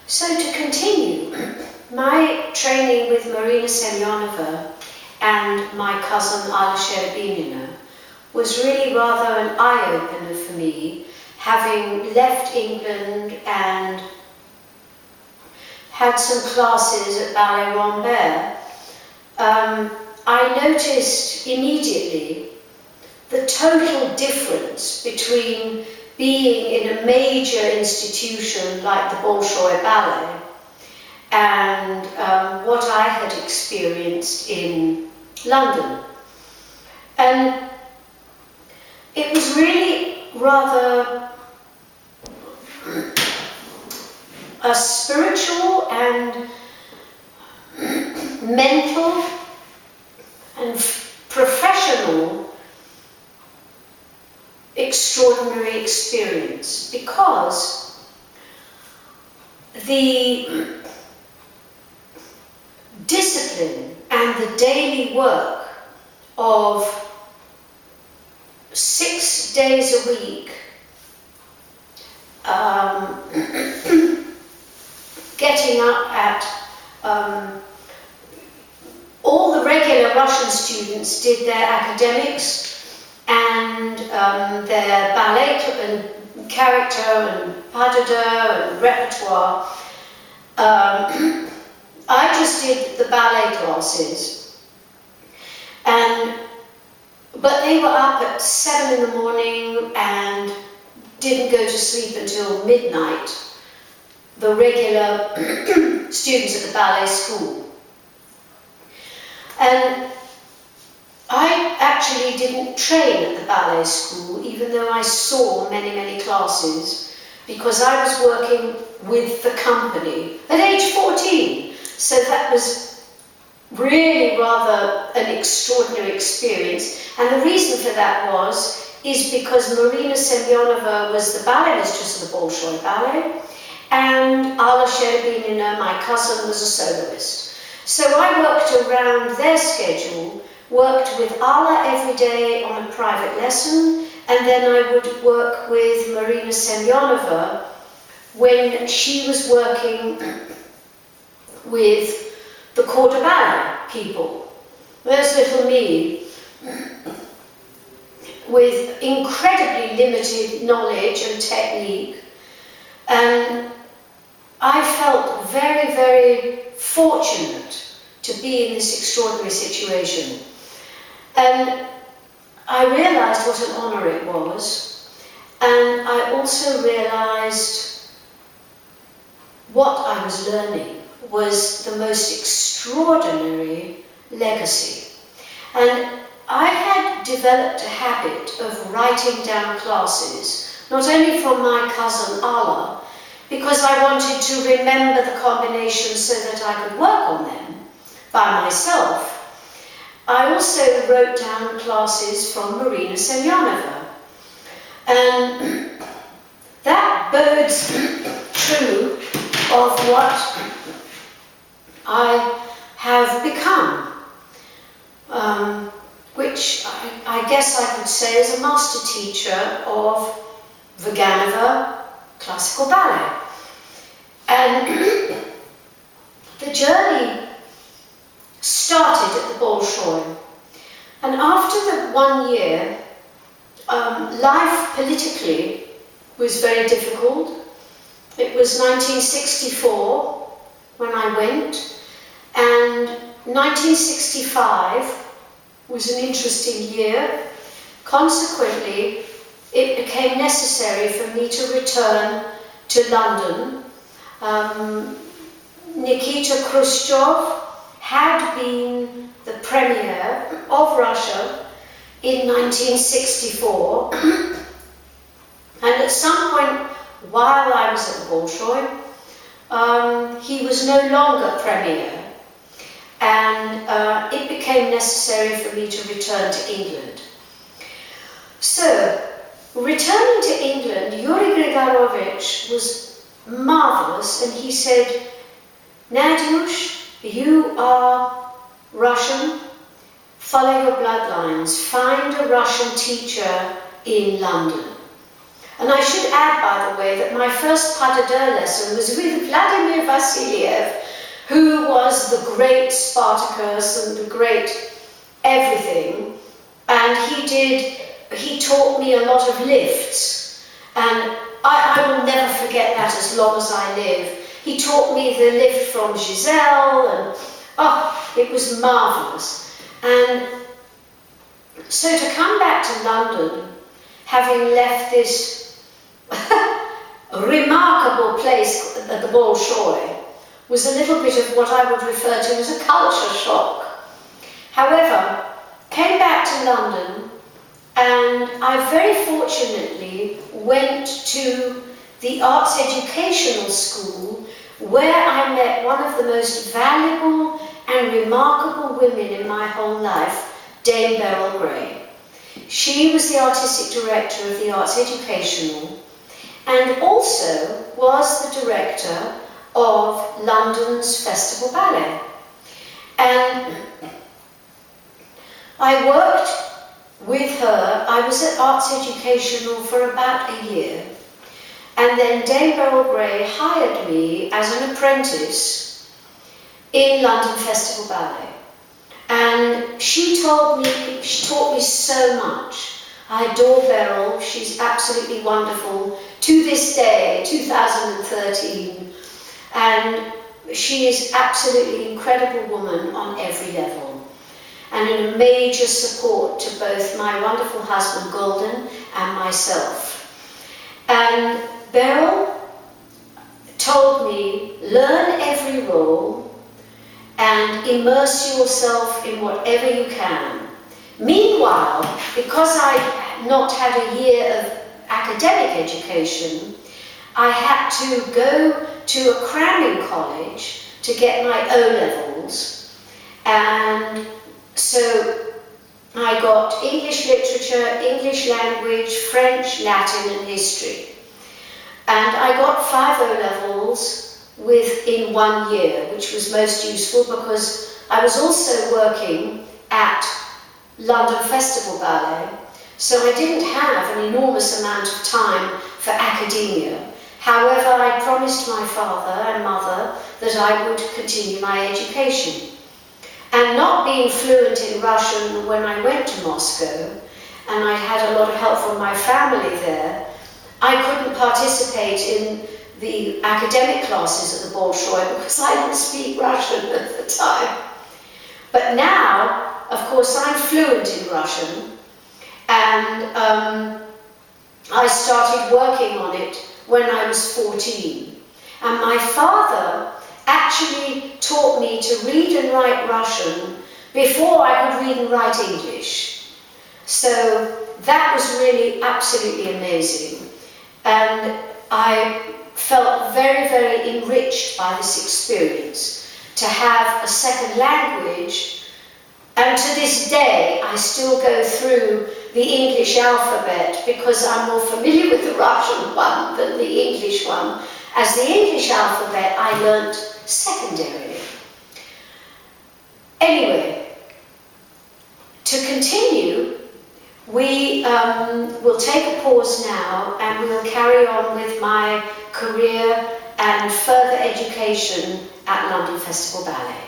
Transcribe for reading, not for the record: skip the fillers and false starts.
So to continue, my training with Marina Semyonova and my cousin Alla Sherebinina was really rather an eye-opener for me, having left England and had some classes at Ballet Rambert. I noticed immediately the total difference between being in a major institution like the Bolshoi Ballet and what I had experienced in London. And it was really rather a spiritual and mental and professional extraordinary experience, because the discipline and the daily work of 6 days a week, getting up at all the regular Russian students did their academics and their ballet and character and pas de deux and repertoire. I just did the ballet classes, but they were up at 7 in the morning and didn't go to sleep until midnight, the regular students at the ballet school. And I actually didn't train at the ballet school, even though I saw many, many classes, because I was working with the company at age 14. So that was really rather an extraordinary experience. And the reason for that is because Marina Semyonova was the ballet mistress of the Bolshoi Ballet, and Alla Sherebinina, my cousin, was a soloist. So I worked around their schedule, worked with Alla every day on a private lesson, and then I would work with Marina Semyonova when she was working with the corps de ballet people. There's little me with incredibly limited knowledge and technique, and I felt very, very fortunate to be in this extraordinary situation. And I realized what an honor it was, and I also realized what I was learning was the most extraordinary legacy. And I had developed a habit of writing down classes, not only from my cousin Alla, because I wanted to remember the combinations so that I could work on them by myself. I also wrote down classes from Marina Semyonova. And that bodes true of what I have become, which I guess I could say is a master teacher of Vaganova classical ballet. And the journey started at the Bolshoi. And after the 1 year, life politically was very difficult. It was 1964 when I went, and 1965 was an interesting year. Consequently, it became necessary for me to return to London. Nikita Khrushchev had been the premier of Russia in 1964, and at some point while I was at the Bolshoi, he was no longer premier, and it became necessary for me to return to England. So, returning to England, Yuri Grigorovich was marvelous, and he said, "Nadyush, you are Russian, follow your bloodlines, find a Russian teacher in London." And I should add, by the way, that my first pas de deux lesson was with Vladimir Vassiliev, who was the great Spartacus and the great everything. And he taught me a lot of lifts. And I will never forget that as long as I live. He taught me the lift from Giselle, and it was marvellous. And so to come back to London, having left this remarkable place at the Bolshoi, was a little bit of what I would refer to as a culture shock. However, came back to London, and I very fortunately went to the Arts Educational School, where I met one of the most valuable and remarkable women in my whole life, Dame Beryl Gray. She was the artistic director of the Arts Educational, and also was the director of London's Festival Ballet. And I worked with her. I was at Arts Educational for about a year. And then Dame Beryl Gray hired me as an apprentice in London Festival Ballet. And she taught me so much. I adore Beryl. She's absolutely wonderful to this day, 2013. And she is absolutely incredible woman on every level. And a major support to both my wonderful husband Golden and myself. And Beryl told me, learn every role and immerse yourself in whatever you can. Meanwhile, because I had not had a year of academic education, I had to go to a cramming college to get my O-levels. And so I got English literature, English language, French, Latin and history. And I got 5 O-levels within 1 year, which was most useful because I was also working at London Festival Ballet, so I didn't have an enormous amount of time for academia. However, I promised my father and mother that I would continue my education. And not being fluent in Russian when I went to Moscow, and I had a lot of help from my family there, I couldn't participate in the academic classes at the Bolshoi because I didn't speak Russian at the time. But now, of course, I'm fluent in Russian, and I started working on it when I was 14. And my father actually taught me to read and write Russian before I could read and write English. So that was really absolutely amazing. And I felt very, very enriched by this experience to have a second language. And to this day, I still go through the English alphabet because I'm more familiar with the Russian one than the English one, as the English alphabet I learnt secondarily. Anyway, to continue, we will take a pause now and we will carry on with my career and further education at London Festival Ballet.